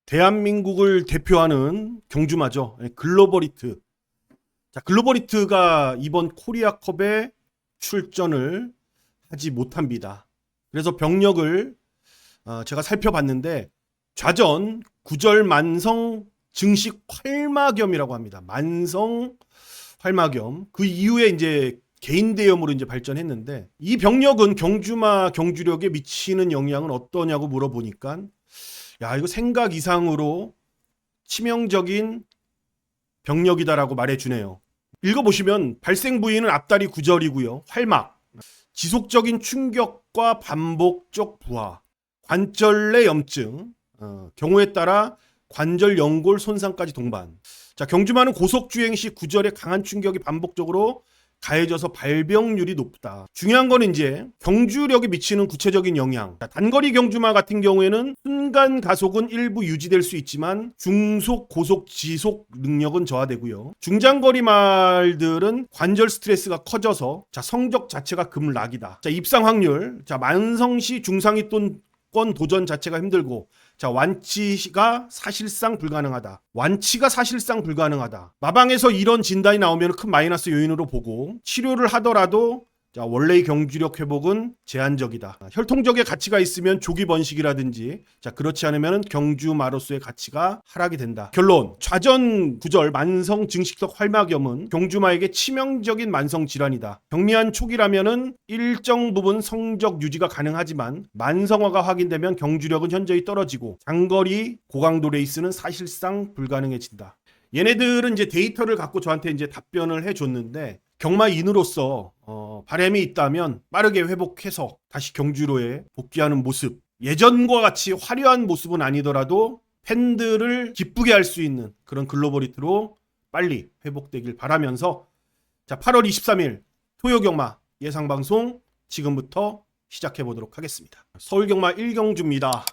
대한민국을 대표하는 경주마죠. 글로벌히트. 자, 글로벌히트가 이번 코리아컵에 출전을 하지 못합니다. 그래서 병력을 제가 살펴봤는데 좌전 구절 만성 증식 활마겸이라고 합니다. 만성 활마겸. 그 이후에 이제 개인 대염으로 이제 발전했는데 이 병력은 경주마 경주력에 미치는 영향은 어떠냐고 물어보니까 야, 이거 생각 이상으로 치명적인 병력이다라고 말해주네요. 읽어보시면 발생 부위는 앞다리 구절이고요. 활막, 지속적인 충격과 반복적 부하, 관절 내 염증, 경우에 따라 관절 연골 손상까지 동반. 자, 경주마는 고속 주행 시 구절에 강한 충격이 반복적으로 가해져서 발병률이 높다. 중요한 거는 이제 경주력에 미치는 구체적인 영향. 단거리 경주마 같은 경우에는 순간 가속은 일부 유지될 수 있지만 중속, 고속, 지속 능력은 저하되고요. 중장거리 말들은 관절 스트레스가 커져서 성적 자체가 급락이다. 입상 확률. 만성시 중상위권 도전 자체가 힘들고 완치가 사실상 불가능하다. 완치가 사실상 불가능하다. 마방에서 이런 진단이 나오면 큰 마이너스 요인으로 보고 치료를 하더라도 원래의 경주력 회복은 제한적이다. 혈통적의 가치가 있으면 조기 번식이라든지 그렇지 않으면 경주마로서의 가치가 하락이 된다. 결론, 좌전 구절 만성 증식성 활막염은 경주마에게 치명적인 만성 질환이다. 경미한 초기라면은 일정 부분 성적 유지가 가능하지만 만성화가 확인되면 경주력은 현저히 떨어지고 장거리 고강도 레이스는 사실상 불가능해진다. 얘네들은 이제 데이터를 갖고 저한테 이제 답변을 해줬는데 경마인으로서 바람이 있다면 빠르게 회복해서 다시 경주로에 복귀하는 모습, 예전과 같이 화려한 모습은 아니더라도 팬들을 기쁘게 할 수 있는 그런 글로벌히트로 빨리 회복되길 바라면서 8월 23일 토요경마 예상방송 지금부터 시작해 보도록 하겠습니다. 서울경마 1경주입니다.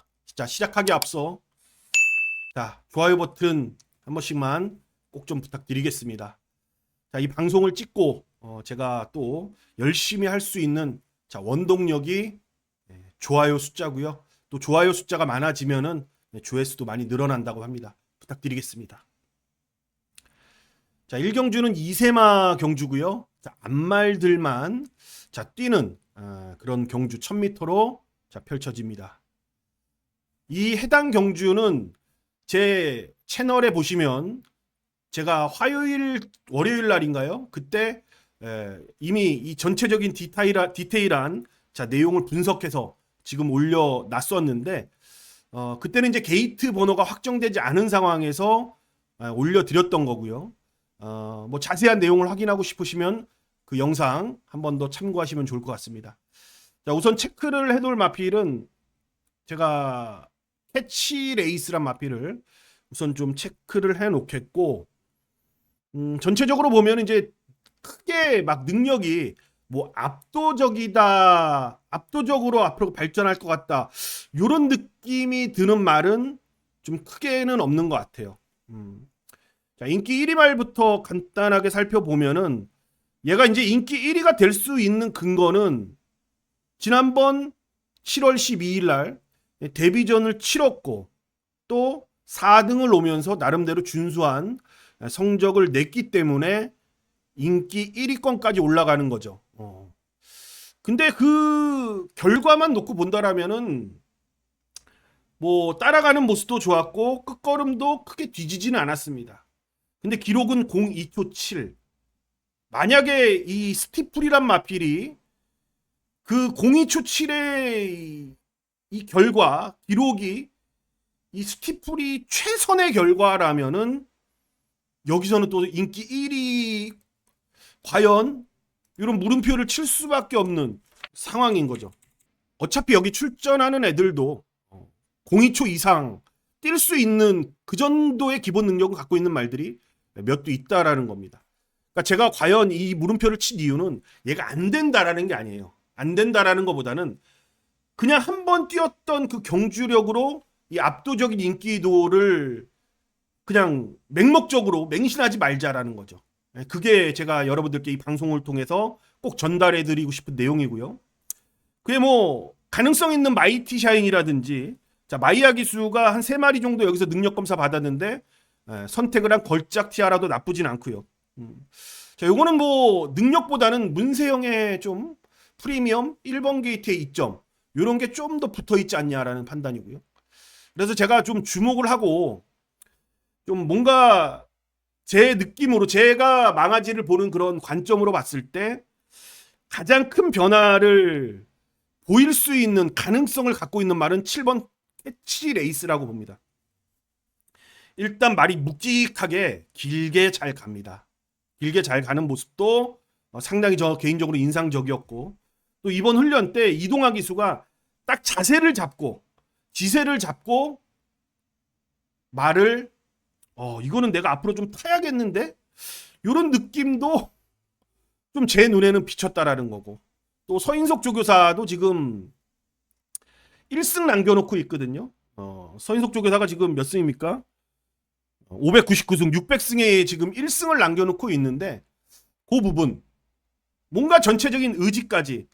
시작하기 앞서 좋아요 버튼 한 번씩만 꼭 좀 부탁드리겠습니다. 이 방송을 찍고 제가 또 열심히 할 수 있는 원동력이 좋아요 숫자고요. 또 좋아요 숫자가 많아지면은 조회수도 많이 늘어난다고 합니다. 부탁드리겠습니다. 1경주는 2세마 경주고요. 앞말들만 뛰는 그런 경주 1000m로 펼쳐집니다. 이 해당 경주는 제 채널에 보시면 제가 월요일 날인가요? 그때 이미 이 전체적인 디테일한 내용을 분석해서 지금 올려놨었는데 그때는 이제 게이트 번호가 확정되지 않은 상황에서 올려드렸던 거고요. 뭐 자세한 내용을 확인하고 싶으시면 그 영상 한 번 더 참고하시면 좋을 것 같습니다. 우선 체크를 해둘 마필은 제가 캐치 레이스란 마필을 우선 좀 체크를 해 놓겠고 전체적으로 보면 이제 크게 막 능력이 뭐 압도적으로 앞으로 발전할 것 같다 이런 느낌이 드는 말은 좀 크게는 없는 것 같아요. 인기 1위 말부터 간단하게 살펴보면은 얘가 이제 인기 1위가 될 수 있는 근거는 지난번 7월 12일 날 데뷔전을 치렀고 또 4등을 오면서 나름대로 준수한 성적을 냈기 때문에 인기 1위권까지 올라가는 거죠. 근데 그 결과만 놓고 본다라면은 뭐 따라가는 모습도 좋았고 끝걸음도 크게 뒤지지는 않았습니다. 근데 기록은 02초 7. 만약에 이 스티플이란 마필이 그 02초 7의 이 결과 기록이 이 스티플이 최선의 결과라면은 여기서는 또 인기 1위 과연 이런 물음표를 칠 수밖에 없는 상황인 거죠. 어차피 여기 출전하는 애들도 02초 이상 뛸 수 있는 그 정도의 기본 능력을 갖고 있는 말들이 몇 도 있다라는 겁니다. 그러니까 제가 과연 이 물음표를 친 이유는 얘가 안 된다라는 게 아니에요. 안 된다라는 것보다는 그냥 한 번 뛰었던 그 경주력으로 이 압도적인 인기도를 그냥 맹목적으로 맹신하지 말자라는 거죠. 그게 제가 여러분들께 이 방송을 통해서 꼭 전달해드리고 싶은 내용이고요. 그게 뭐 가능성 있는 마이티 샤인이라든지 자, 마이야 기수가 한 3마리 정도 여기서 능력 검사 받았는데 선택을 한 걸작 티아라도 나쁘진 않고요. 자, 요거는 뭐 능력보다는 문세영의 좀 프리미엄 1번 게이트의 이점 요런 게 좀 더 붙어 있지 않냐라는 판단이고요. 그래서 제가 좀 주목을 하고 좀 뭔가 제 느낌으로 제가 망아지를 보는 그런 관점으로 봤을 때 가장 큰 변화를 보일 수 있는 가능성을 갖고 있는 말은 7번 캐치 레이스라고 봅니다. 일단 말이 묵직하게 길게 잘 갑니다. 길게 잘 가는 모습도 상당히 저 개인적으로 인상적이었고 또 이번 훈련 때 이동하 기수가 딱 자세를 잡고 지세를 잡고 말을 이거는 내가 앞으로 좀 타야겠는데 이런 느낌도 좀 제 눈에는 비쳤다라는 거고 또 서인석 조교사도 지금 1승 남겨놓고 있거든요. 서인석 조교사가 지금 몇 승입니까? 599승 600승에 지금 1승을 남겨놓고 있는데 그 부분 뭔가 전체적인 의지까지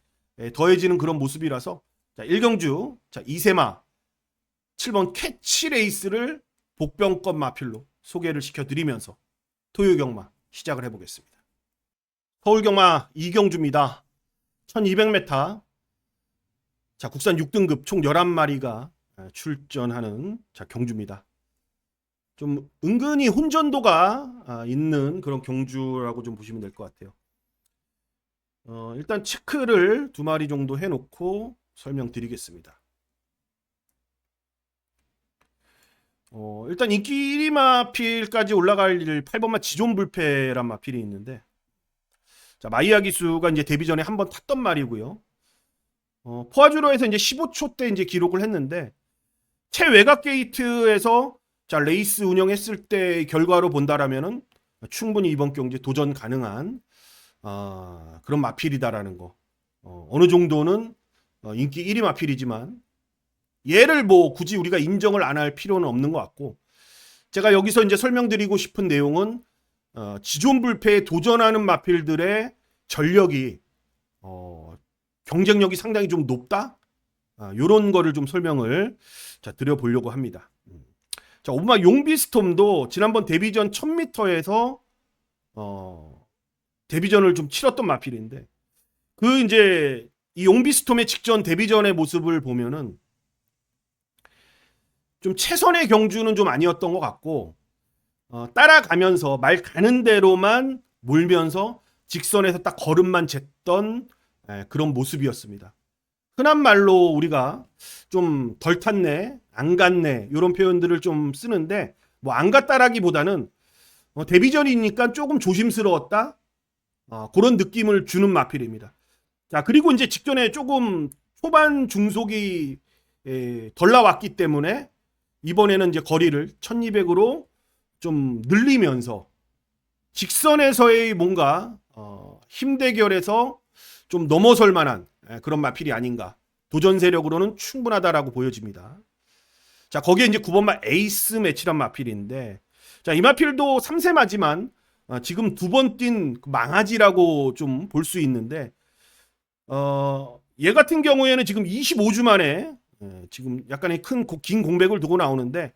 더해지는 그런 모습이라서 자, 1경주 자, 이세마 7번 캐치 레이스를 복병권 마필로 소개를 시켜드리면서 토요경마 시작을 해보겠습니다. 서울경마 2경주입니다. 1200m 자, 국산 6등급 총 11마리가 출전하는 자, 경주입니다. 좀 은근히 혼전도가 있는 그런 경주라고 좀 보시면 될 것 같아요. 일단 체크를 2마리 정도 해놓고 설명드리겠습니다. 일단 인기 1위 마필까지 올라갈 8번마 지존불패란 마필이 있는데 자, 마이야 기수가 이제 데뷔 전에 한번 탔던 말이고요. 포아주로에서 이제 15초 때 이제 기록을 했는데 최외곽 게이트에서 자, 레이스 운영했을 때 결과로 본다라면은 충분히 이번 경기 도전 가능한 그런 마필이다라는 거. 어느 정도는 인기 1위 마필이지만 얘를 뭐 굳이 우리가 인정을 안 할 필요는 없는 것 같고 제가 여기서 이제 설명드리고 싶은 내용은 지존불패에 도전하는 마필들의 전력이 경쟁력이 상당히 좀 높다. 요런 거를 좀 설명을 자, 드려보려고 합니다. 자, 오마 용비스톰도 지난번 데뷔전 1000m에서 데뷔전을 좀 치렀던 마필인데 그 이제 이 용비스톰의 직전 데뷔전의 모습을 보면은 좀 최선의 경주는 좀 아니었던 것 같고 따라가면서 말 가는 대로만 몰면서 직선에서 딱 걸음만 쟀던 그런 모습이었습니다. 흔한 말로 우리가 좀 덜 탔네, 안 갔네 이런 표현들을 좀 쓰는데 뭐 안 갔다라기보다는 데뷔전이니까 조금 조심스러웠다 그런 느낌을 주는 마필입니다. 자, 그리고 이제 직전에 조금 초반 중속이 덜 나왔기 때문에 이번에는 이제 거리를 1200으로 좀 늘리면서 직선에서의 뭔가 힘 대결에서 좀 넘어설 만한 그런 마필이 아닌가. 도전 세력으로는 충분하다라고 보여집니다. 자, 거기에 이제 9번마 에이스 매치란 마필인데 자, 이 마필도 3세마지만 지금 2번 뛴 망아지라고 좀 볼 수 있는데 얘 같은 경우에는 지금 25주 만에 지금 약간의 긴 공백을 두고 나오는데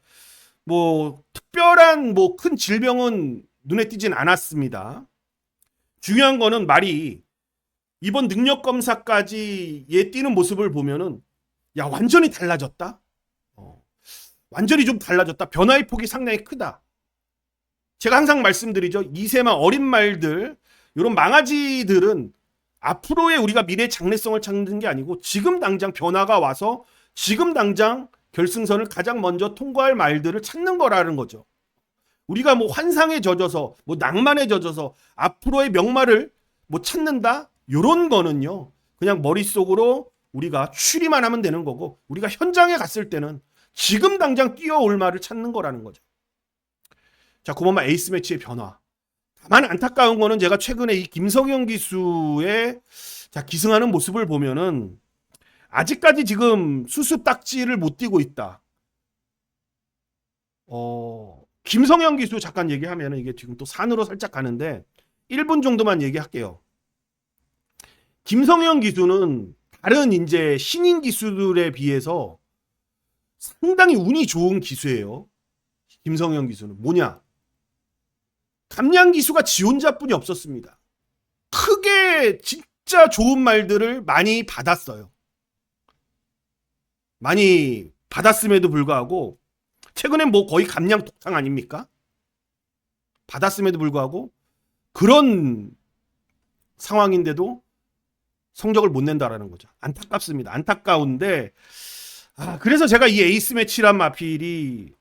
뭐 특별한 뭐 큰 질병은 눈에 띄진 않았습니다. 중요한 거는 말이 이번 능력 검사까지 얘 뛰는 모습을 보면은 야, 완전히 달라졌다. 완전히 좀 달라졌다. 변화의 폭이 상당히 크다. 제가 항상 말씀드리죠. 이세마 어린 말들, 이런 망아지들은 앞으로의 우리가 미래 장래성을 찾는 게 아니고 지금 당장 변화가 와서 지금 당장 결승선을 가장 먼저 통과할 말들을 찾는 거라는 거죠. 우리가 뭐 환상에 젖어서 뭐 낭만에 젖어서 앞으로의 명말을 뭐 찾는다? 요런 거는요. 그냥 머릿속으로 우리가 추리만 하면 되는 거고 우리가 현장에 갔을 때는 지금 당장 뛰어올 말을 찾는 거라는 거죠. 자, 9번마 에이스 매치의 변화. 다만 안타까운 거는 제가 최근에 이 김성현 기수의 자, 기승하는 모습을 보면은 아직까지 지금 수수 딱지를 못 띄고 있다. 김성현 기수 잠깐 얘기하면 이게 지금 또 산으로 살짝 가는데 1분 정도만 얘기할게요. 김성현 기수는 다른 이제 신인 기수들에 비해서 상당히 운이 좋은 기수예요. 김성현 기수는 뭐냐? 감량 기수가 지 혼자뿐이 없었습니다. 크게 진짜 좋은 말들을 많이 받았어요. 많이 받았음에도 불구하고 최근에 뭐 거의 감량 독탕 아닙니까? 받았음에도 불구하고 그런 상황인데도 성적을 못 낸다라는 거죠. 안타깝습니다. 안타까운데 그래서 제가 이 에이스 매치란 마필이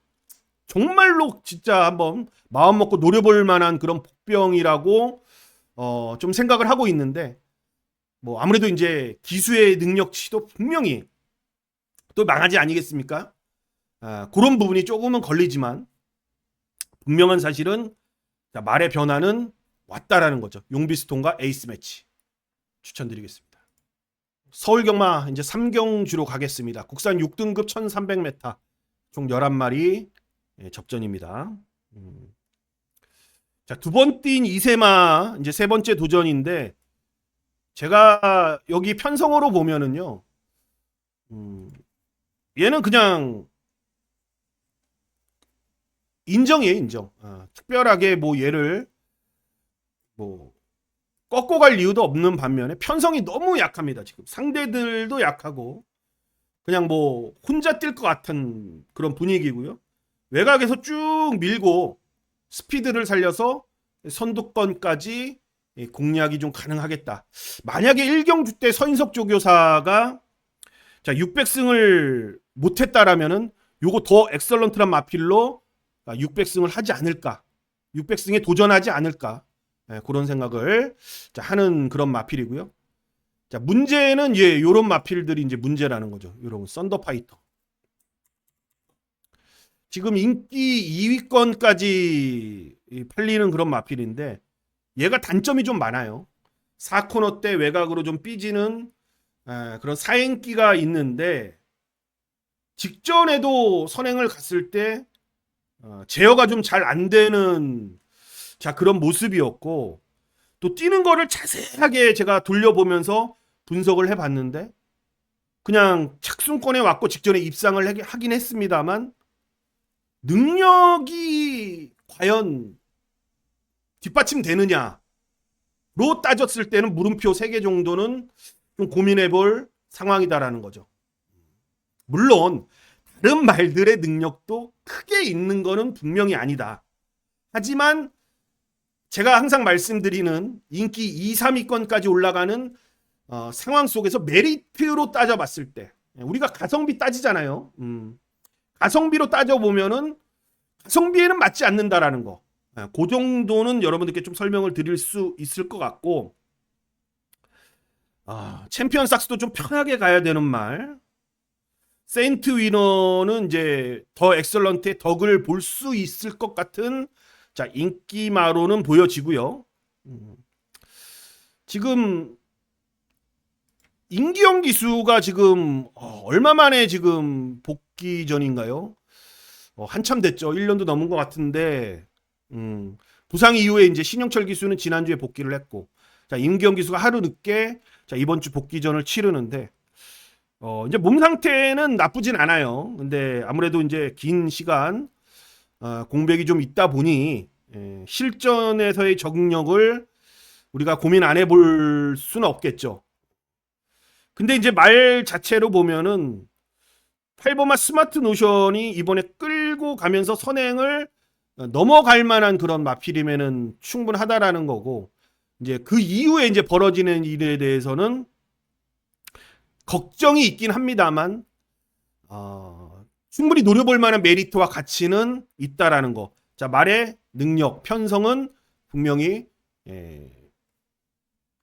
정말로 진짜 한번 마음 먹고 노려볼 만한 그런 복병이라고 좀 생각을 하고 있는데 뭐 아무래도 이제 기수의 능력치도 분명히 또 망하지 아니겠습니까? 그런 부분이 조금은 걸리지만 분명한 사실은 말의 변화는 왔다라는 거죠. 용비스톤과 에이스 매치 추천드리겠습니다. 서울 경마 이제 3경주로 가겠습니다. 국산 6등급 1300m 총 11마리 접전입니다. 자, 두 번 뛴 이세마 이제 세 번째 도전인데 제가 여기 편성어로 보면은요. 얘는 그냥 인정이에요, 인정. 특별하게 뭐 얘를 뭐 꺾고 갈 이유도 없는 반면에 편성이 너무 약합니다. 지금 상대들도 약하고 그냥 뭐 혼자 뛸 것 같은 그런 분위기고요. 외곽에서 쭉 밀고 스피드를 살려서 선두권까지 공략이 좀 가능하겠다. 만약에 1경주 때 서인석 조교사가 자 600승을 못했다라면은 요거 더 엑설런트란 마필로 600승을 하지 않을까, 600승에 도전하지 않을까, 그런 생각을 하는 그런 마필이고요. 자 문제는 요런 마필들이 이제 문제라는 거죠. 요런 썬더파이터. 지금 인기 2위권까지 팔리는 그런 마필인데 얘가 단점이 좀 많아요. 4코너 때 외곽으로 좀 삐지는 그런 사행기가 있는데 직전에도 선행을 갔을 때 제어가 좀 잘 안 되는 그런 모습이었고 또 뛰는 거를 자세하게 제가 돌려보면서 분석을 해봤는데 그냥 착순권에 왔고 직전에 입상을 하긴 했습니다만 능력이 과연 뒷받침되느냐로 따졌을 때는 물음표 3개 정도는 좀 고민해볼 상황이다라는 거죠. 물론 다른 말들의 능력도 크게 있는 거는 분명히 아니다. 하지만 제가 항상 말씀드리는 인기 2, 3위권까지 올라가는 상황 속에서 메리트로 따져봤을 때 우리가 가성비 따지잖아요. 가성비로 따져보면은 가성비에는 맞지 않는다라는 거. 그 정도는 여러분들께 좀 설명을 드릴 수 있을 것 같고 챔피언 삭스도 좀 편하게 가야 되는 말. 세인트 위너는 이제 더 엑설런트의 덕을 볼 수 있을 것 같은 인기마로는 보여지고요. 지금 임기영 기수가 지금 얼마 만에 지금 복귀 전인가요? 한참 됐죠. 1년도 넘은 것 같은데 부상 이후에 이제 신영철 기수는 지난주에 복귀를 했고 임기영 기수가 하루 늦게 이번 주 복귀전을 치르는데 이제 몸 상태는 나쁘진 않아요. 근데 아무래도 이제 긴 시간 공백이 좀 있다 보니 실전에서의 적응력을 우리가 고민 안 해볼 수는 없겠죠. 근데 이제 말 자체로 보면은 8번마 스마트 노션이 이번에 끌고 가면서 선행을 넘어갈 만한 그런 마필이면은 충분하다라는 거고 이제 그 이후에 이제 벌어지는 일에 대해서는 걱정이 있긴 합니다만 충분히 노려볼 만한 메리트와 가치는 있다라는 거. 자 말의 능력, 편성은 분명히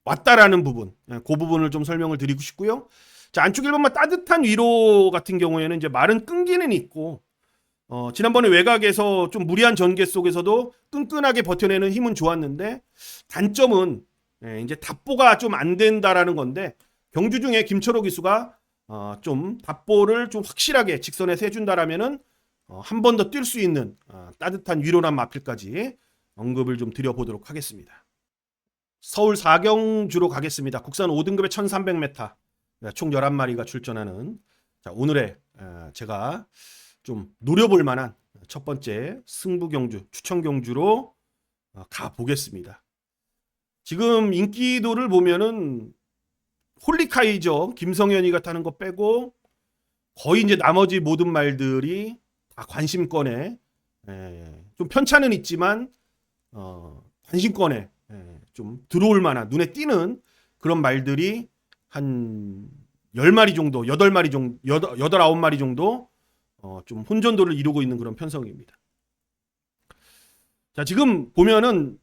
왔다라는 부분, 그 부분을 좀 설명을 드리고 싶고요. 자 안쪽 1번마 따뜻한 위로 같은 경우에는 이제 말은 끈기는 있고 지난번에 외곽에서 좀 무리한 전개 속에서도 끈끈하게 버텨내는 힘은 좋았는데 단점은 이제 답보가 좀 안 된다라는 건데 경주 중에 김철호 기수가 좀 답보를 좀 확실하게 직선에서 해준다라면은 한 번 더 뛸 수 있는 따뜻한 위로란 마필까지 언급을 좀 드려보도록 하겠습니다. 서울 4경주로 가겠습니다. 국산 5등급의 1300m 총 11마리가 출전하는 오늘의 제가 좀 노려볼 만한 첫 번째 승부 경주, 추천 경주로 가 보겠습니다. 지금 인기도를 보면은 홀리카이저 김성현이가 타는 거 빼고 거의 이제 나머지 모든 말들이 다 관심권에 좀 편차는 있지만 관심권에 좀 들어올 만한 눈에 띄는 그런 말들이 한 10마리 정도, 8마리 정도, 8, 9마리 정도 좀 혼전도를 이루고 있는 그런 편성입니다. 자, 지금 보면은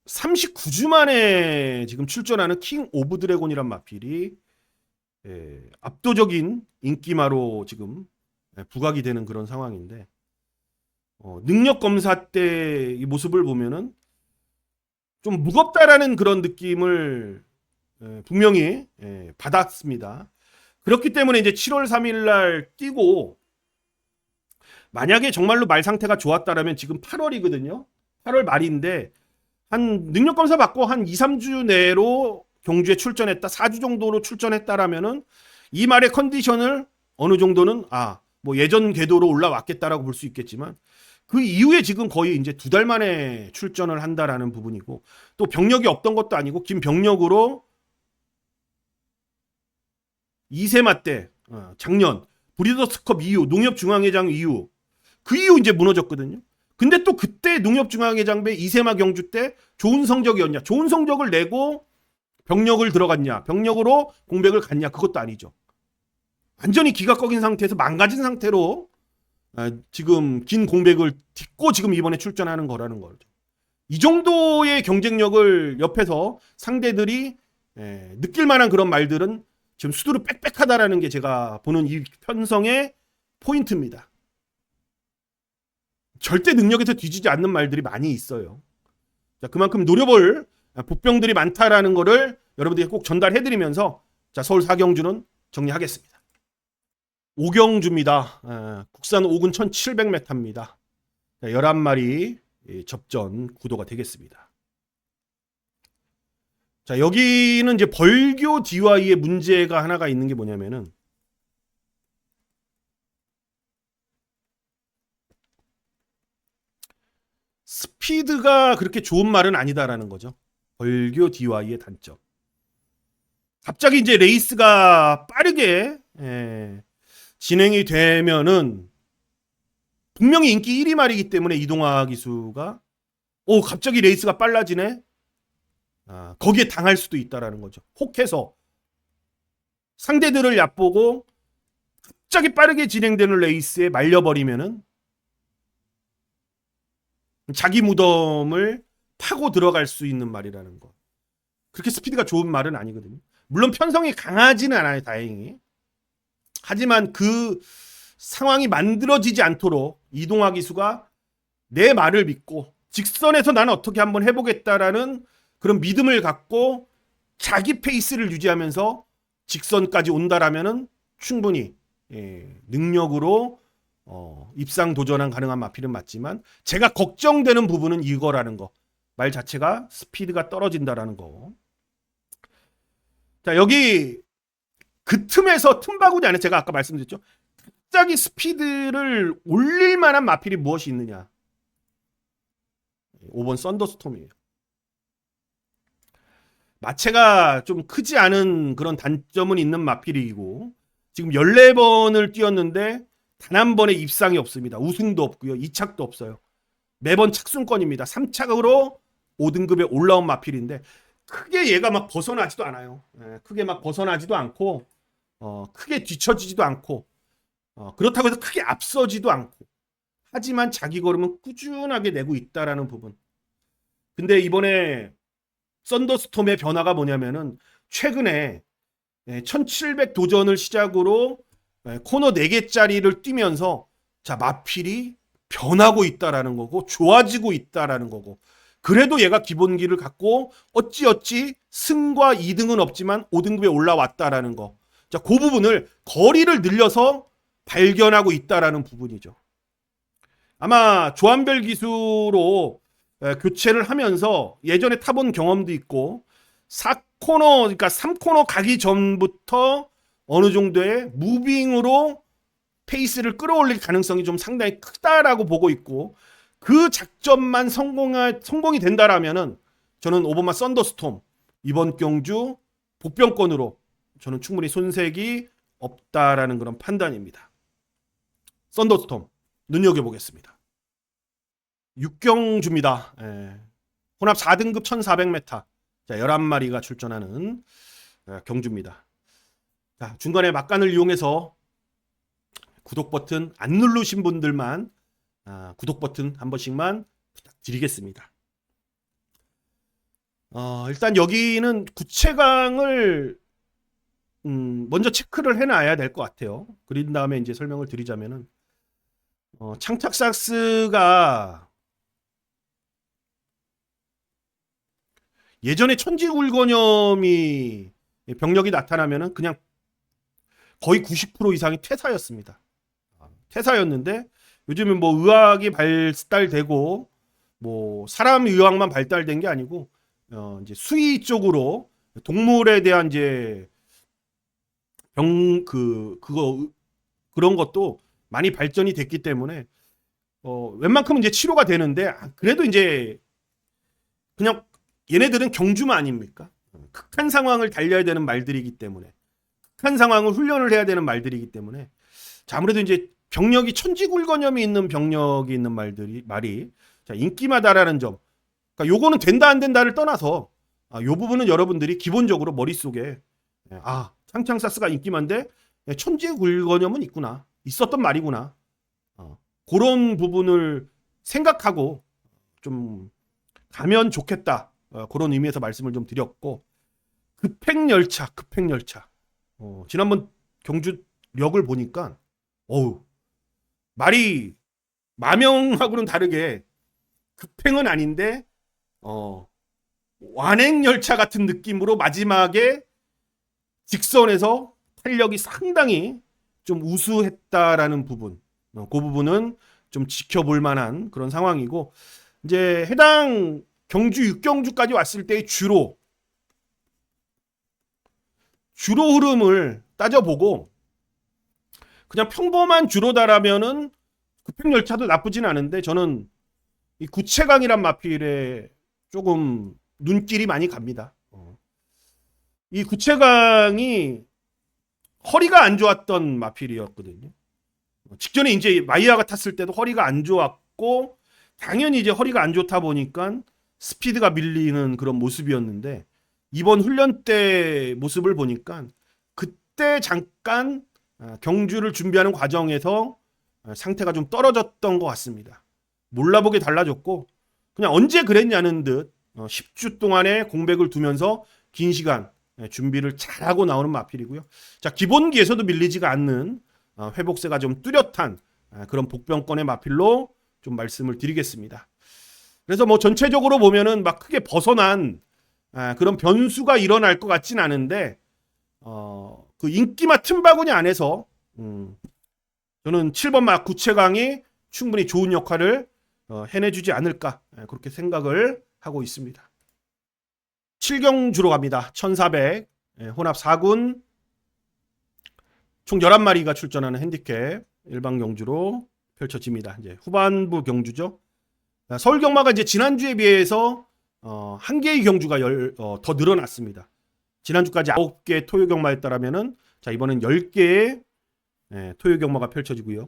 39주 만에 지금 출전하는 킹 오브 드래곤이란 마필이 압도적인 인기마로 지금 부각이 되는 그런 상황인데 능력 검사 때 이 모습을 보면은 좀 무겁다라는 그런 느낌을 분명히 받았습니다. 그렇기 때문에 이제 7월 3일 날 뛰고 만약에 정말로 말 상태가 좋았다라면 지금 8월이거든요. 8월 말인데 한 능력 검사 받고 한 2, 3주 내로 경주에 출전했다. 4주 정도로 출전했다라면은 이 말의 컨디션을 어느 정도는 뭐 예전 궤도로 올라왔겠다라고 볼 수 있겠지만 그 이후에 지금 거의 이제 2달 만에 출전을 한다라는 부분이고 또 병력이 없던 것도 아니고 긴 병력으로 2세마 때 작년 브리더스컵 이후 농협중앙회장 이후 그 이후 이제 무너졌거든요. 근데 또 그때 농협중앙회장배 2세마 경주 때 좋은 성적이었냐? 좋은 성적을 내고 병력을 들어갔냐? 병력으로 공백을 갔냐? 그것도 아니죠. 완전히 기가 꺾인 상태에서 망가진 상태로 지금 긴 공백을 딛고 지금 이번에 출전하는 거라는 거죠. 이 정도의 경쟁력을 옆에서 상대들이 느낄 만한 그런 말들은 지금 수두룩 빽빽하다라는 게 제가 보는 이 편성의 포인트입니다. 절대 능력에서 뒤지지 않는 말들이 많이 있어요. 자, 그만큼 노려볼 복병들이 많다라는 거를 여러분들이 꼭 전달해드리면서 자, 서울 4경주는 정리하겠습니다. 5경주입니다. 국산 5군 1700m입니다. 11마리 접전 구도가 되겠습니다. 자, 여기는 이제 벌교 DY의 문제가 하나가 있는 게 뭐냐면은 스피드가 그렇게 좋은 말은 아니다라는 거죠. 벌교 DY의 단점. 갑자기 이제 레이스가 빠르게 진행이 되면은 분명히 인기 1위 말이기 때문에 이동화 기수가 갑자기 레이스가 빨라지네. 거기에 당할 수도 있다라는 거죠. 혹해서 상대들을 얕보고 갑자기 빠르게 진행되는 레이스에 말려버리면은 자기 무덤을 파고 들어갈 수 있는 말이라는 거. 그렇게 스피드가 좋은 말은 아니거든요. 물론 편성이 강하지는 않아요, 다행히. 하지만 그 상황이 만들어지지 않도록 이동화 기수가 내 말을 믿고 직선에서 나는 어떻게 한번 해보겠다라는 그런 믿음을 갖고 자기 페이스를 유지하면서 직선까지 온다라면은 충분히 능력으로 입상 도전한 가능한 마필은 맞지만 제가 걱정되는 부분은 이거라는 거. 말 자체가 스피드가 떨어진다라는 거. 자, 여기 그 틈에서 틈바구니 안에 제가 아까 말씀드렸죠. 갑자기 스피드를 올릴 만한 마필이 무엇이 있느냐. 5번 썬더스톰이에요. 마체가 좀 크지 않은 그런 단점은 있는 마필이고 지금 14번을 뛰었는데 단 한 번의 입상이 없습니다. 우승도 없고요. 2착도 없어요. 매번 착순권입니다. 3착으로 5등급에 올라온 마필인데 크게 얘가 막 벗어나지도 않아요. 크게 막 벗어나지도 않고 크게 뒤처지지도 않고 그렇다고 해서 크게 앞서지도 않고 하지만 자기 걸음은 꾸준하게 내고 있다라는 부분. 근데 이번에 썬더스톰의 변화가 뭐냐면은 최근에 1700 도전을 시작으로 코너 4개짜리를 뛰면서 자, 마필이 변하고 있다라는 거고 좋아지고 있다라는 거고 그래도 얘가 기본기를 갖고 어찌어찌 승과 2등은 없지만 5등급에 올라왔다라는 거. 자, 그 부분을 거리를 늘려서 발견하고 있다라는 부분이죠. 아마 조한별 기수로 교체를 하면서 예전에 타본 경험도 있고 4코너 그러니까 3코너 가기 전부터 어느 정도의 무빙으로 페이스를 끌어올릴 가능성이 좀 상당히 크다라고 보고 있고, 그 작전만 성공이 된다라면은 저는 오버마 썬더스톰 이번 경주 복병권으로 저는 충분히 손색이 없다라는 그런 판단입니다. 썬더스톰 눈여겨보겠습니다. 6경주입니다. 혼합 4등급 1400m. 자, 11마리가 출전하는 경주입니다. 자, 중간에 막간을 이용해서 구독 버튼 안 누르신 분들만 구독 버튼 한 번씩만 부탁드리겠습니다. 일단 여기는 구체강을 먼저 체크를 해놔야 될 것 같아요. 그린 다음에 이제 설명을 드리자면은 창탁삭스가 예전에 천지굴건염이 병력이 나타나면은 그냥 거의 90% 이상이 퇴사였습니다. 퇴사였는데 요즘은 뭐 의학이 발달되고 뭐 사람 의학만 발달된 게 아니고 이제 수의 쪽으로 동물에 대한 이제 그런 것도 많이 발전이 됐기 때문에 웬만큼은 이제 치료가 되는데, 그래도 이제 그냥 얘네들은 경주마 아닙니까? 극한 상황을 달려야 되는 말들이기 때문에, 극한 상황을 훈련을 해야 되는 말들이기 때문에, 자, 아무래도 이제 병력이 천지굴건염이 있는 병력이 있는 말이 자, 인기마다라는 점. 그러니까 요거는 된다 안 된다를 떠나서 요 부분은 여러분들이 기본적으로 머릿속에 창창사스가 인기만데 천지굴건염은 있구나, 있었던 말이구나, 그런 부분을 생각하고 좀 가면 좋겠다, 그런 의미에서 말씀을 좀 드렸고, 급행열차 지난번 경주력을 보니까 말이 마명하고는 다르게 급행은 아닌데 완행열차 같은 느낌으로 마지막에 직선에서 탄력이 상당히 좀 우수했다라는 부분, 그 부분은 좀 지켜볼 만한 그런 상황이고, 이제 해당 경주 6경주까지 왔을 때의 주로 흐름을 따져보고, 그냥 평범한 주로다라면은 급행열차도 나쁘진 않은데, 저는 이 구체강이란 마필에 조금 눈길이 많이 갑니다. 이 구체강이 허리가 안 좋았던 마필이었거든요. 직전에 이제 마이야가 탔을 때도 허리가 안 좋았고, 당연히 이제 허리가 안 좋다 보니까 스피드가 밀리는 그런 모습이었는데, 이번 훈련 때 모습을 보니까 그때 잠깐 경주를 준비하는 과정에서 상태가 좀 떨어졌던 것 같습니다. 몰라보게 달라졌고, 그냥 언제 그랬냐는 듯 10주 동안의 공백을 두면서 긴 시간 준비를 잘하고 나오는 마필이고요. 자, 기본기에서도 밀리지가 않는 회복세가 좀 뚜렷한 그런 복병권의 마필로 좀 말씀을 드리겠습니다. 그래서 뭐 전체적으로 보면은 막 크게 벗어난 그런 변수가 일어날 것 같진 않은데, 그 인기마 틈바구니 안에서 저는 7번 마 구체강이 충분히 좋은 역할을 해내주지 않을까, 그렇게 생각을 하고 있습니다. 7경주로 갑니다. 1400 혼합 4군 총 11마리가 출전하는 핸디캡 일반 경주로 펼쳐집니다. 이제 후반부 경주죠. 서울 경마가 이제 지난주에 비해서 한 개의 경주가 더 늘어났습니다. 지난주까지 9개 토요 경마였다라면은 자, 이번엔 10개의 토요 경마가 펼쳐지고요.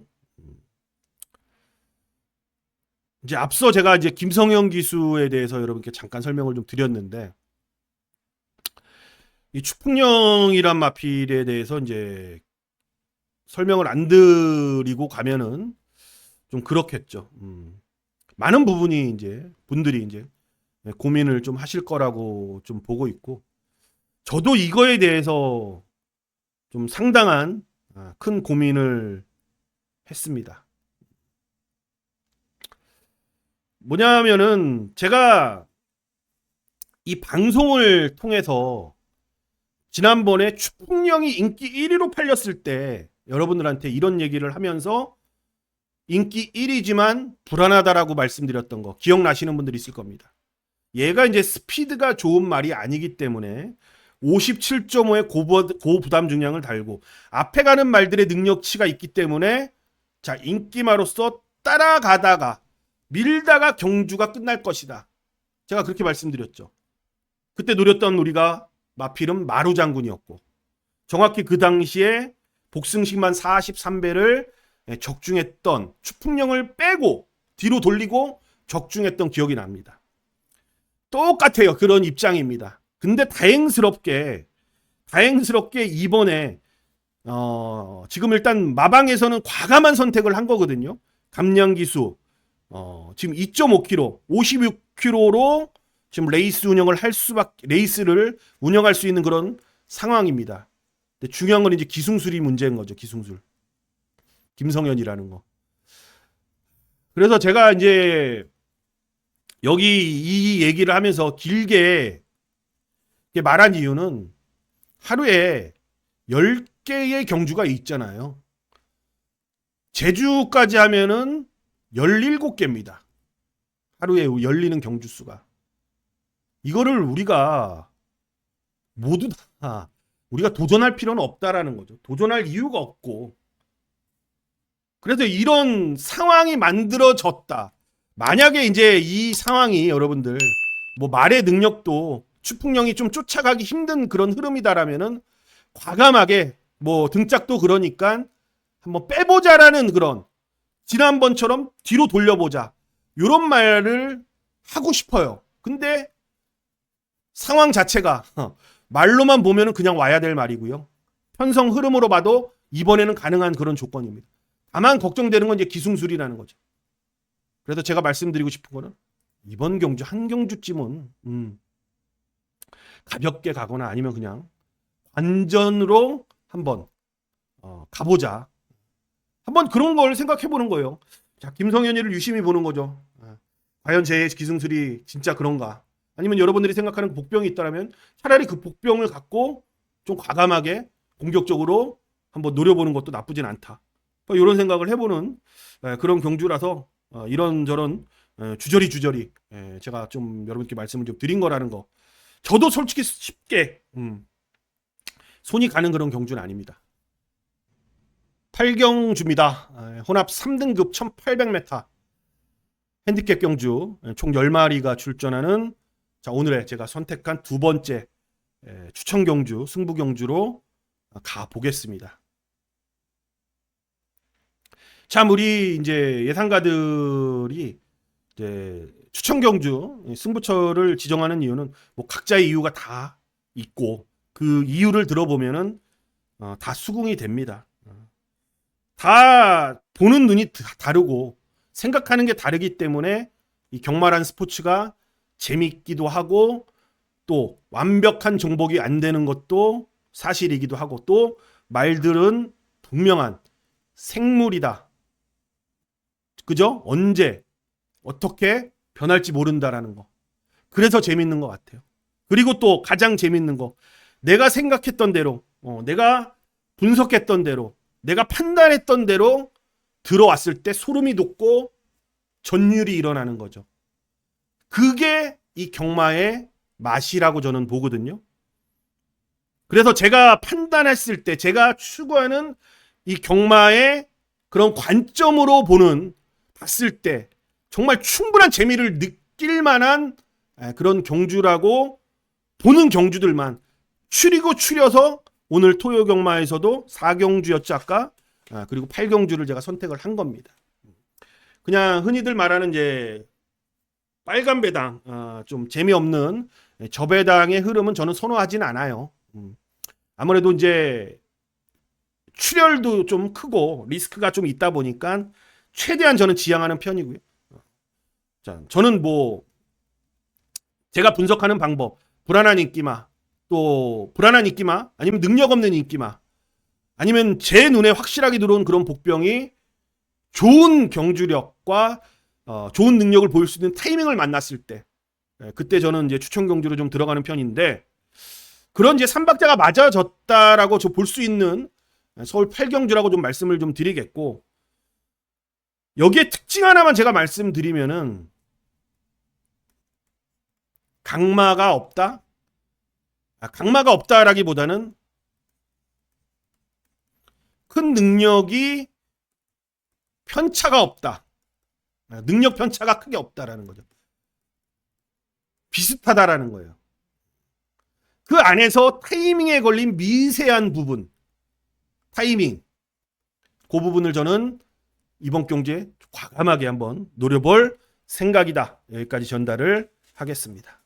이제 앞서 제가 이제 김성현 기수에 대해서 여러분께 잠깐 설명을 좀 드렸는데, 이 추풍령이란 마필에 대해서 이제 설명을 안 드리고 가면은 좀 그렇겠죠. 많은 부분이 이제 분들이 이제 고민을 좀 하실 거라고 좀 보고 있고, 저도 이거에 대해서 좀 상당한 큰 고민을 했습니다. 뭐냐면은 제가 이 방송을 통해서 지난번에 추풍령이 인기 1위로 팔렸을 때 여러분들한테 이런 얘기를 하면서 인기 1위지만 불안하다라고 말씀드렸던 거 기억나시는 분들이 있을 겁니다. 얘가 이제 스피드가 좋은 말이 아니기 때문에 57.5의 고부담 중량을 달고 앞에 가는 말들의 능력치가 있기 때문에 자, 인기마로서 따라가다가 밀다가 경주가 끝날 것이다. 제가 그렇게 말씀드렸죠. 그때 노렸던 우리가 마필은 마루 장군이었고 정확히 그 당시에 복승식만 43배를 적중했던 추풍령을 빼고 뒤로 돌리고 적중했던 기억이 납니다. 똑같아요. 그런 입장입니다. 근데 다행스럽게 이번에 지금 일단 마방에서는 과감한 선택을 한 거거든요. 감량기수 지금 2.5km, 56km로 지금 레이스를 운영할 수 있는 그런 상황입니다. 근데 중요한 건 이제 기승술이 문제인 거죠. 기승술. 김성현이라는 거. 그래서 제가 이제 여기 이 얘기를 하면서 길게 말한 이유는 하루에 10개의 경주가 있잖아요. 제주까지 하면은 17개입니다. 하루에 열리는 경주 수가. 이거를 우리가 모두 다 우리가 도전할 필요는 없다라는 거죠. 도전할 이유가 없고. 그래서 이런 상황이 만들어졌다. 만약에 이제 이 상황이 여러분들 뭐 말의 능력도 추풍령이 좀 쫓아가기 힘든 그런 흐름이다라면은 과감하게 뭐 등짝도 그러니까 한번 빼보자라는 그런 지난번처럼 뒤로 돌려보자. 이런 말을 하고 싶어요. 근데 상황 자체가 말로만 보면은 그냥 와야 될 말이고요. 편성 흐름으로 봐도 이번에는 가능한 그런 조건입니다. 다만 걱정되는 건 이제 기승술이라는 거죠. 그래서 제가 말씀드리고 싶은 거는 이번 경주 한 경주쯤은 가볍게 가거나 아니면 그냥 관전으로 한번 가보자. 한번 그런 걸 생각해 보는 거예요. 자, 김성현이를 유심히 보는 거죠. 과연 제 기승술이 진짜 그런가? 아니면 여러분들이 생각하는 그 복병이 있다면 차라리 그 복병을 갖고 좀 과감하게 공격적으로 한번 노려보는 것도 나쁘진 않다. 이런 생각을 해보는 그런 경주라서 이런저런 주저리 제가 좀 여러분께 말씀을 좀 드린 거라는 거. 저도 솔직히 쉽게 손이 가는 그런 경주는 아닙니다. 8경주입니다. 혼합 3등급 1800m 핸디캡 경주 총 10마리가 출전하는 자, 오늘의 제가 선택한 두 번째 추천 경주, 승부 경주로 가보겠습니다. 참 우리 이제 예상가들이 이제 추천 경주 승부처를 지정하는 이유는 뭐 각자의 이유가 다 있고 그 이유를 들어보면은 다 수긍이 됩니다. 다 보는 눈이 다르고 생각하는 게 다르기 때문에 이 경마란 스포츠가 재밌기도 하고 또 완벽한 정복이 안 되는 것도 사실이기도 하고 또 말들은 분명한 생물이다. 그죠? 언제 어떻게 변할지 모른다라는 거. 그래서 재밌는 것 같아요. 그리고 또 가장 재밌는 거. 내가 생각했던 대로 내가 분석했던 대로 내가 판단했던 대로 들어왔을 때 소름이 돋고 전율이 일어나는 거죠. 그게 이 경마의 맛이라고 저는 보거든요. 그래서 제가 판단했을 때 제가 추구하는 이 경마의 그런 관점으로 봤을 때 정말 충분한 재미를 느낄 만한 그런 경주라고 보는 경주들만 추려서 오늘 토요 경마에서도 4경주였죠 아까 그리고 8경주를 제가 선택을 한 겁니다. 그냥 흔히들 말하는 이제 빨간 배당 좀 재미없는 저배당의 흐름은 저는 선호하진 않아요. 아무래도 이제 출혈도 좀 크고 리스크가 좀 있다 보니까 최대한 저는 지양하는 편이고요. 자, 저는 뭐 제가 분석하는 방법 불안한 인기마 또 불안한 인기마 아니면 능력 없는 인기마 아니면 제 눈에 확실하게 들어온 그런 복병이 좋은 경주력과 좋은 능력을 보일 수 있는 타이밍을 만났을 때 그때 저는 이제 추천 경주로 좀 들어가는 편인데 그런 이제 삼박자가 맞아졌다라고 저 볼 수 있는 서울 8경주라고 좀 말씀을 좀 드리겠고 여기에 특징 하나만 제가 말씀드리면은 강마가 없다? 강마가 없다라기보다는 큰 능력이 편차가 없다. 능력 편차가 크게 없다라는 거죠. 비슷하다라는 거예요. 그 안에서 타이밍에 걸린 미세한 부분, 타이밍, 그 부분을 저는 이번 경주에 과감하게 한번 노려볼 생각이다. 여기까지 전달을 하겠습니다.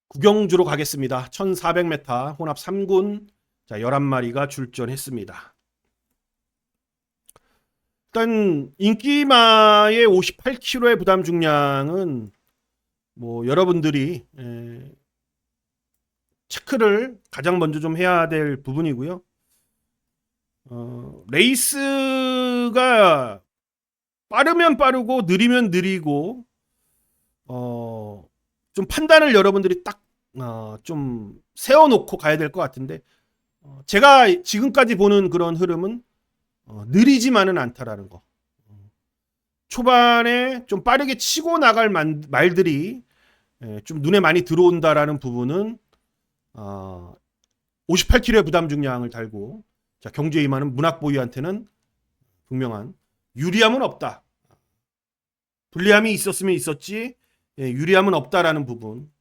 구경주로 가겠습니다. 1400m 혼합 3군 11마리가 출전했습니다. 일단 인기마의 58kg의 부담 중량은 뭐 여러분들이 체크를 가장 먼저 좀 해야 될 부분이고요. 레이스가 빠르면 빠르고 느리면 느리고 좀 판단을 여러분들이 딱 좀 세워놓고 가야 될 것 같은데 제가 지금까지 보는 그런 흐름은 느리지만은 않다라는 거. 초반에 좀 빠르게 치고 나갈 말들이 좀 눈에 많이 들어온다라는 부분은 58kg의 부담 중량을 달고 자, 경주에 임하는 문학보유한테는 분명한 유리함은 없다. 불리함이 있었으면 있었지 유리함은 없다라는 부분.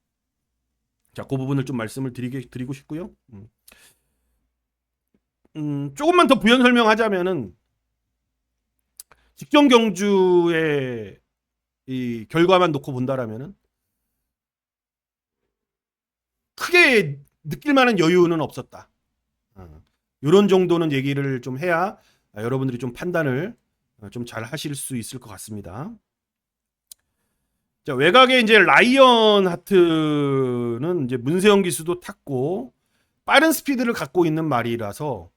자, 그 부분을 좀 말씀을 드리고 싶고요. 조금만 더 부연 설명하자면은 직전 경주의 이 결과만 놓고 본다라면은 크게 느낄 만한 여유는 없었다. 이런 정도는 얘기를 좀 해야 여러분들이 좀 판단을 좀 잘 하실 수 있을 것 같습니다. 자, 외곽에 이제 라이언 하트는 이제 문세영 기수도 탔고 빠른 스피드를 갖고 있는 말이라서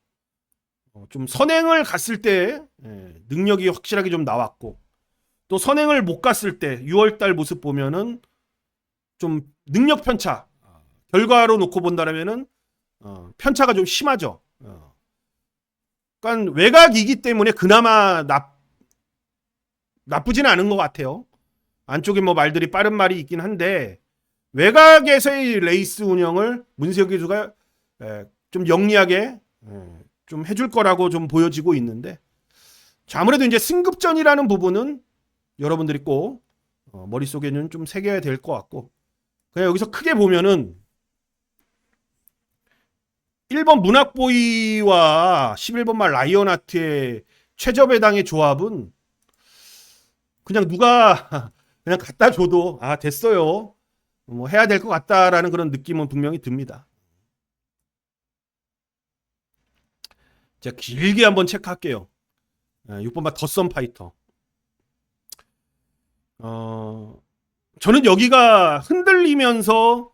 좀 선행을 갔을 때 능력이 확실하게 좀 나왔고 또 선행을 못 갔을 때 6월달 모습 보면은 좀 능력 편차 결과로 놓고 본다면은 편차가 좀 심하죠. 그러니까 외곽이기 때문에 그나마 나쁘지는 않은 것 같아요. 안쪽에 뭐 말들이 빠른 말이 있긴 한데 외곽에서의 레이스 운영을 문세혁 기수가 좀 영리하게 좀 해줄 거라고 좀 보여지고 있는데 자, 아무래도 이제 승급전이라는 부분은 여러분들이 꼭 머릿속에는 좀 새겨야 될 것 같고 그냥 여기서 크게 보면은 1번 문학보이와 11번 말 라이언하트의 최저배당의 조합은 그냥 누가 그냥 갖다 줘도 됐어요. 뭐 해야 될 것 같다라는 그런 느낌은 분명히 듭니다. 제가 길게 한번 체크할게요. 6번 말 덧선 파이터. 저는 여기가 흔들리면서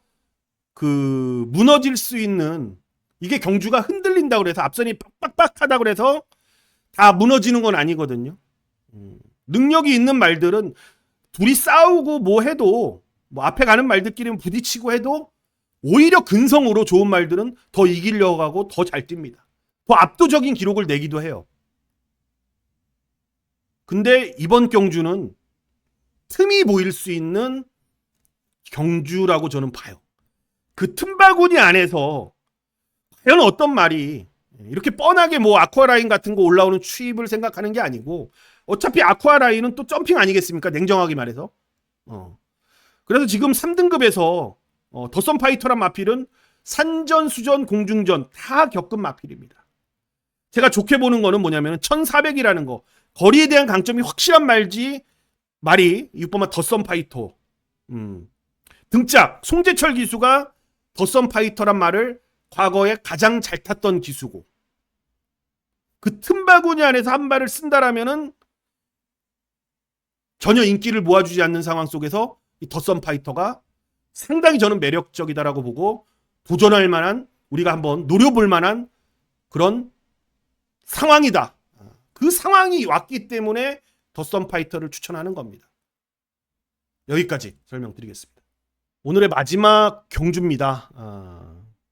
그 무너질 수 있는 이게 경주가 흔들린다고 그래서 앞선이 빡빡하다고 그래서 다 무너지는 건 아니거든요. 능력이 있는 말들은 둘이 싸우고 뭐 해도 뭐 앞에 가는 말들끼리 부딪히고 해도 오히려 근성으로 좋은 말들은 더 이기려고 하고 더 잘 뜁니다. 더 압도적인 기록을 내기도 해요. 근데 이번 경주는 틈이 보일 수 있는 경주라고 저는 봐요. 그 틈바구니 안에서 과연 어떤 말이 이렇게 뻔하게 뭐 아쿠아라인 같은 거 올라오는 추입을 생각하는 게 아니고 어차피 아쿠아라인은 또 점핑 아니겠습니까? 냉정하게 말해서. 그래서 지금 3등급에서 덧선 파이터란 마필은 산전, 수전, 공중전 다 겪은 마필입니다. 제가 좋게 보는 거는 뭐냐면 1400이라는 거. 거리에 대한 강점이 확실한 말이 6번만 덧선 파이터. 등짝 송재철 기수가 덧선 파이터란 말을 과거에 가장 잘 탔던 기수고 그 틈바구니 안에서 한 발을 쓴다라면은 전혀 인기를 모아주지 않는 상황 속에서 이 덧선 파이터가 상당히 저는 매력적이다라고 보고 도전할 만한 우리가 한번 노려볼 만한 그런 상황이다. 그 상황이 왔기 때문에 덧선 파이터를 추천하는 겁니다. 여기까지 설명드리겠습니다. 오늘의 마지막 경주입니다.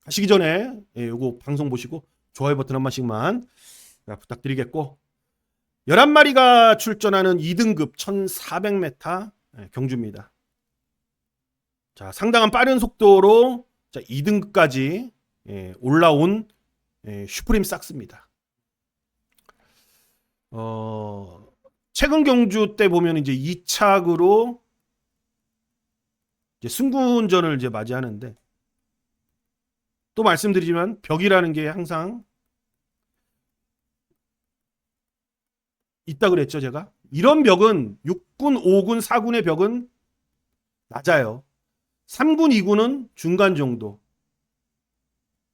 가시기 전에 요거 방송 보시고 좋아요 버튼 한 번씩만 부탁드리겠고 11마리가 출전하는 2등급 1400m 경주입니다. 자, 상당한 빠른 속도로 자, 2등급까지 올라온 슈프림 삭스입니다. 최근 경주 때 보면 이제 2착으로 이제 승군전을 이제 맞이하는데, 또 말씀드리지만 벽이라는 게 항상 있다 그랬죠, 제가. 이런 벽은 6군, 5군, 4군의 벽은 낮아요. 3군, 2군은 중간 정도.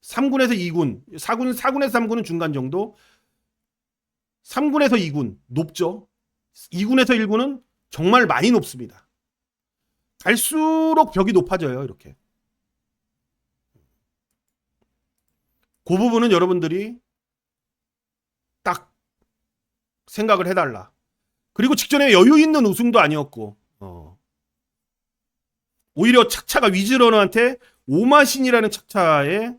3군에서 2군, 4군에서 3군은 중간 정도. 3군에서 2군 높죠. 2군에서 1군은 정말 많이 높습니다. 갈수록 벽이 높아져요, 이렇게. 그 부분은 여러분들이 딱 생각을 해달라. 그리고 직전에 여유 있는 우승도 아니었고, 오히려 착차가 위즈러너한테 5마신이라는 착차에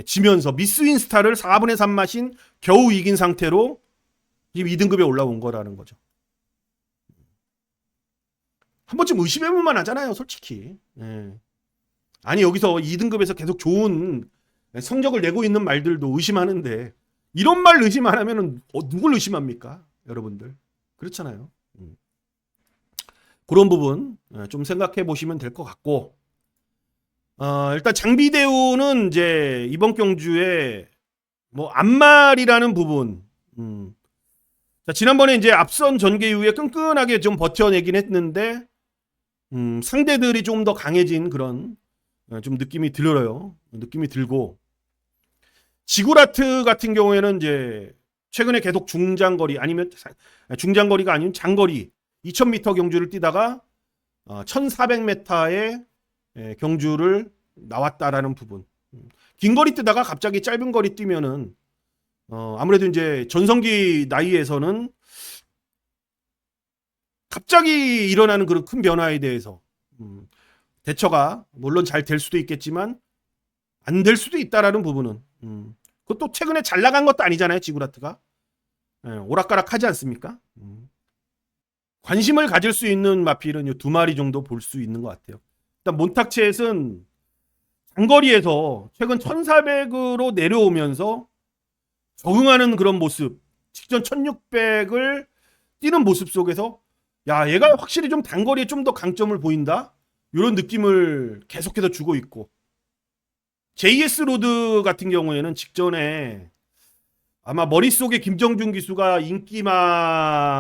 지면서 미스윈스타를 4분의 3마신 겨우 이긴 상태로 2등급에 올라온 거라는 거죠. 한 번쯤 의심해볼만 하잖아요, 솔직히. 아니, 여기서 2등급에서 계속 좋은 성적을 내고 있는 말들도 의심하는데, 이런 말 의심 안 하면 누굴 의심합니까? 여러분들. 그렇잖아요. 그런 부분 좀 생각해 보시면 될 것 같고, 일단 장비대우는 이제 이번 경주에 뭐 앞말이라는 부분, 자, 지난번에 이제 앞선 전개 이후에 끈끈하게 좀 버텨내긴 했는데, 상대들이 좀 더 강해진 그런 좀 느낌이 들어요. 느낌이 들고, 지구라트 같은 경우에는 이제 최근에 계속 중장거리, 아니면 중장거리가 아닌 장거리 2000m 경주를 뛰다가 1400m의 경주를 나왔다라는 부분. 긴 거리 뛰다가 갑자기 짧은 거리 뛰면은 아무래도 이제 전성기 나이에서는 갑자기 일어나는 그런 큰 변화에 대해서 대처가 물론 잘 될 수도 있겠지만 안 될 수도 있다라는 부분은, 그것도 최근에 잘 나간 것도 아니잖아요, 지구라트가. 오락가락하지 않습니까? 관심을 가질 수 있는 마필은 두 마리 정도 볼 수 있는 것 같아요. 일단 몬탁체읒은 장거리에서 최근 1400으로 내려오면서 적응하는 그런 모습, 직전 1600을 뛰는 모습 속에서 야, 얘가 확실히 좀 단거리에 좀 더 강점을 보인다, 이런 느낌을 계속해서 주고 있고, JS 로드 같은 경우에는 직전에 아마 머릿속에 김정준 기수가 인기마고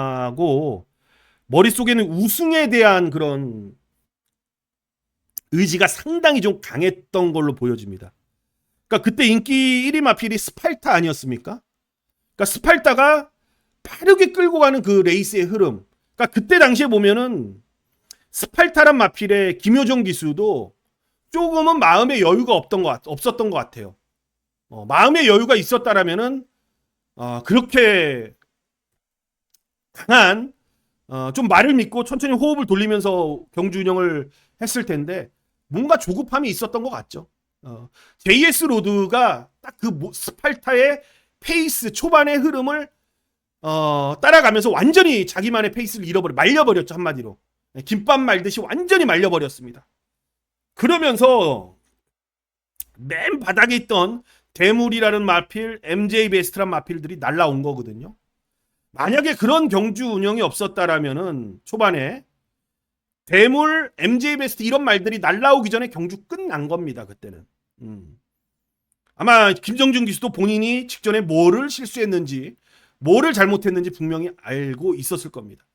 머릿속에는 우승에 대한 그런 의지가 상당히 좀 강했던 걸로 보여집니다. 그러니까 그때 인기 1위 마필이 스팔타 아니었습니까? 그러니까 스팔타가 빠르게 끌고 가는 그 레이스의 흐름. 그러니까 그때 당시에 보면은 스팔타란 마필의 김효정 기수도 조금은 마음의 여유가 없었던 것 같아요. 마음의 여유가 있었다라면은 그렇게 강한, 좀 말을 믿고 천천히 호흡을 돌리면서 경주 운영을 했을 텐데 뭔가 조급함이 있었던 것 같죠. JS 로드가 딱 그 스팔타의 페이스, 초반의 흐름을 따라가면서 완전히 자기만의 페이스를 말려버렸죠. 한마디로 김밥 말듯이 완전히 말려버렸습니다. 그러면서 맨 바닥에 있던 대물이라는 마필, MJ 베스트란 마필들이 날라온 거거든요. 만약에 그런 경주 운영이 없었다라면은 초반에 대물, MJ 베스트 이런 말들이 날라오기 전에 경주 끝난 겁니다. 그때는. 아마 김정준 기수도 본인이 직전에 뭐를 실수했는지, 뭐를 잘못했는지 분명히 알고 있었을 겁니다.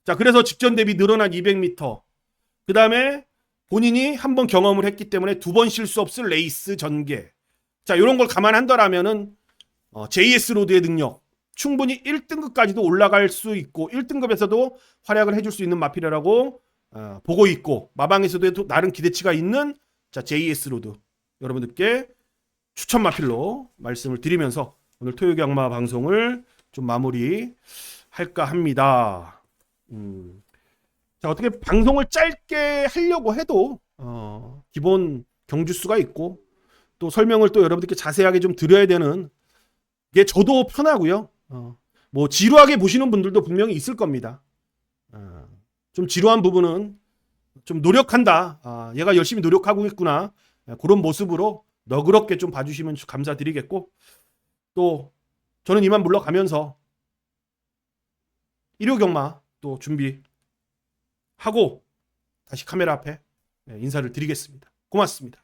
자, 그래서 직전 대비 늘어난 200m, 그 다음에 본인이 한번 경험을 했기 때문에 두 번 실수 없을 레이스 전개. 자, 이런 걸 감안한다라면은 JS 로드의 능력, 충분히 1등급까지도 올라갈 수 있고 1등급에서도 활약을 해줄 수 있는 마필이라고 보고 있고, 마방에서도 나름 기대치가 있는 JS 로드 여러분들께 추천 마필로 말씀을 드리면서 오늘 토요일 악마 방송을 좀 마무리할까 합니다. 자, 어떻게 방송을 짧게 하려고 해도 기본 경주수가 있고 또 설명을 또 여러분들께 자세하게 좀 드려야 되는 게 저도 편하고요. 뭐 지루하게 보시는 분들도 분명히 있을 겁니다. 좀 지루한 부분은 좀 노력한다. 얘가 열심히 노력하고 있구나. 그런 모습으로 너그럽게 좀 봐주시면 감사드리겠고, 또 저는 이만 물러가면서 일요 경마 또 준비하고 다시 카메라 앞에 인사를 드리겠습니다. 고맙습니다.